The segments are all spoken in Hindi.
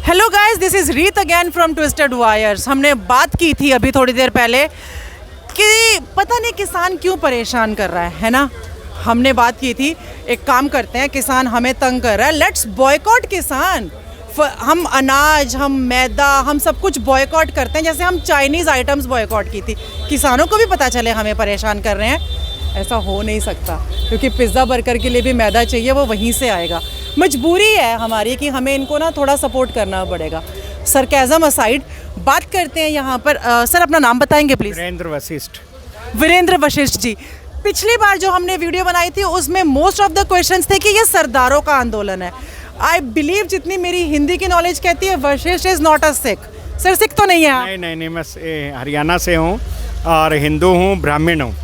हेलो गाइस, दिस इज़ रीत अगेन फ्रॉम ट्विस्टेड वायर्स। हमने बात की थी अभी थोड़ी देर पहले कि पता नहीं किसान क्यों परेशान कर रहा है ना। हमने बात की थी, एक काम करते हैं, किसान हमें तंग कर रहा है, लेट्स बॉयकॉट किसान। हम अनाज, हम मैदा, हम सब कुछ बॉयकॉट करते हैं, जैसे हम चाइनीज़ आइटम्स बॉयकॉट की थी। किसानों को भी पता चले हमें परेशान कर रहे हैं, ऐसा हो नहीं सकता, क्योंकि पिज़्ज़ा बर्गर के लिए भी मैदा चाहिए, वो वहीं से आएगा। मजबूरी है हमारी कि हमें इनको ना थोड़ा सपोर्ट करना पड़ेगा। सरकाज़म असाइड, बात करते हैं यहाँ पर। सर, अपना नाम बताएंगे प्लीज़? वीरेंद्र वशिष्ठ। वीरेंद्र वशिष्ठ जी, पिछली बार जो हमने वीडियो बनाई थी उसमें मोस्ट ऑफ द क्वेश्चंस थे कि ये सरदारों का आंदोलन है। आई बिलीव, जितनी मेरी हिंदी की नॉलेज कहती है, Vashishtha is not a Sikh. Sir, Sikh तो नहीं है आप? नहीं, मैं हरियाणा से हूँ और हिंदू हूँ, ब्राह्मण हूँ।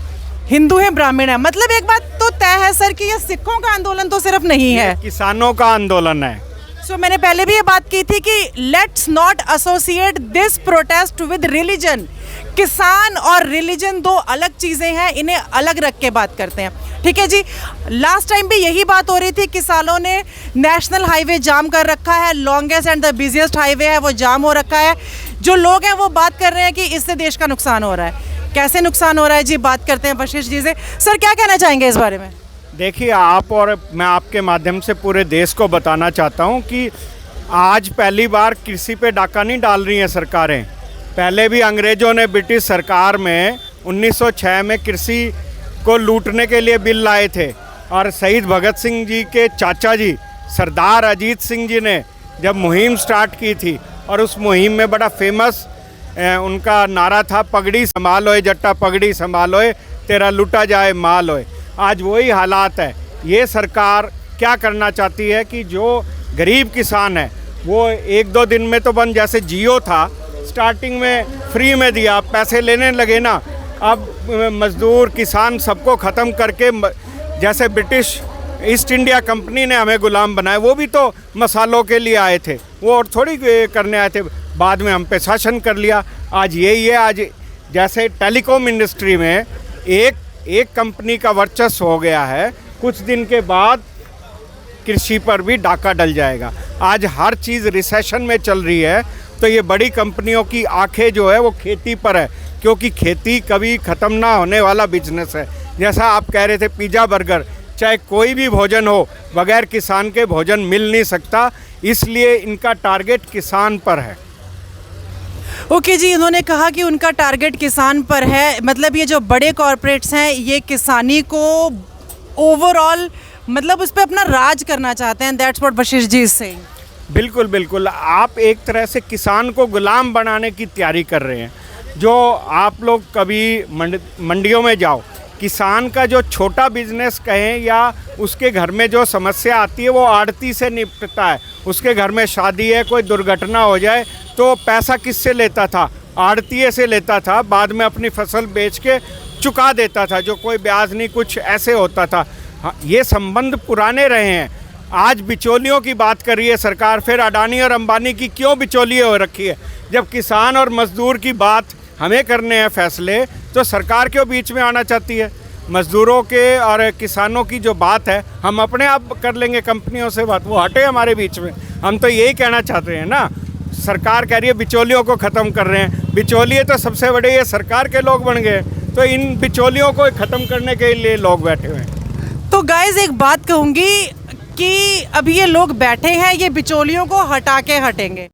हिंदू है, ब्राह्मण है, मतलब एक बात तो तय है सर कि ये सिखों का आंदोलन तो सिर्फ नहीं है, किसानों का आंदोलन है। सो मैंने पहले भी ये बात की थी कि let's not associate this protest with religion. किसान और रिलीजन दो अलग चीज़ें हैं, इन्हें अलग रख के बात करते हैं, ठीक है जी। लास्ट टाइम भी यही बात हो रही थी, किसानों ने नेशनल हाईवे जाम कर रखा है, longest and the busiest highway है, वो जाम हो रखा है। जो लोग हैं वो बात कर रहे हैं कि इससे देश का नुकसान हो रहा है। कैसे नुकसान हो रहा है जी, बात करते हैं वशिष्ठ जी से। सर, क्या कहना चाहेंगे इस बारे में? देखिए, आप और मैं आपके माध्यम से पूरे देश को बताना चाहता हूँ कि आज पहली बार कृषि पे डाका नहीं डाल रही हैं सरकारें। पहले भी अंग्रेज़ों ने ब्रिटिश सरकार में 1906 में कृषि को लूटने के लिए बिल लाए थे, और शहीद भगत सिंह जी के चाचा जी सरदार अजीत सिंह जी ने जब मुहिम स्टार्ट की थी, और उस मुहिम में बड़ा फेमस उनका नारा था, पगड़ी संभालोए जट्टा पगड़ी संभालोए, तेरा लूटा जाए माल होए। आज वही हालात है। ये सरकार क्या करना चाहती है कि जो गरीब किसान है वो एक दो दिन में तो बंद, जैसे जियो था स्टार्टिंग में फ्री में दिया, पैसे लेने लगे ना, अब मजदूर किसान सबको ख़त्म करके, जैसे ब्रिटिश ईस्ट इंडिया कंपनी ने हमें गुलाम बनाया, वो भी तो मसालों के लिए आए थे, वो और थोड़ी करने आए थे, बाद में हम पे शासन कर लिया। आज यही है, आज जैसे टेलीकॉम इंडस्ट्री में एक कंपनी का वर्चस्व हो गया है, कुछ दिन के बाद कृषि पर भी डाका डल जाएगा। आज हर चीज़ रिसेशन में चल रही है, तो ये बड़ी कंपनियों की आंखें जो है वो खेती पर है, क्योंकि खेती कभी ख़त्म ना होने वाला बिजनेस है। जैसा आप कह रहे थे, पिज़्ज़ा बर्गर, चाहे कोई भी भोजन हो, बगैर किसान के भोजन मिल नहीं सकता, इसलिए इनका टारगेट किसान पर है। ओके जी, इन्होंने कहा कि उनका टारगेट किसान पर है, मतलब ये जो बड़े कॉरपोरेट्स हैं ये किसानी को ओवरऑल मतलब उस पर अपना राज करना चाहते हैं। That's what Vashisht ji is saying. बिल्कुल बिल्कुल, आप एक तरह से किसान को गुलाम बनाने की तैयारी कर रहे हैं। जो आप लोग कभी मंडियों में जाओ, किसान का जो छोटा बिजनेस कहें या उसके घर में जो समस्या आती है वो आड़ती से निपटता है। उसके घर में शादी है, कोई दुर्घटना हो जाए तो पैसा किससे लेता था? आड़तीये से लेता था, बाद में अपनी फसल बेच के चुका देता था, जो कोई ब्याज नहीं, कुछ ऐसे होता था। हाँ, ये संबंध पुराने रहे हैं। आज बिचौलियों की बात कर रही है सरकार, फिर अडानी और अंबानी की क्यों बिचौलिए हो रखी है? जब किसान और मजदूर की बात हमें करने हैं फैसले, तो सरकार क्यों बीच में आना चाहती है? मजदूरों के और किसानों की जो बात है हम अपने आप कर लेंगे कंपनियों से बात, वो हटे हमारे बीच में। हम तो यही कहना चाहते हैं ना, सरकार कह रही है बिचौलियों को ख़त्म कर रहे हैं। बिचौलिए तो सबसे बड़े ये सरकार के लोग बन गए, तो इन बिचौलियों को ख़त्म करने के लिए लोग बैठे हुए हैं। तो गाइज, एक बात कहूँगी कि अभी ये लोग बैठे हैं, ये बिचौलियों को हटा के हटेंगे।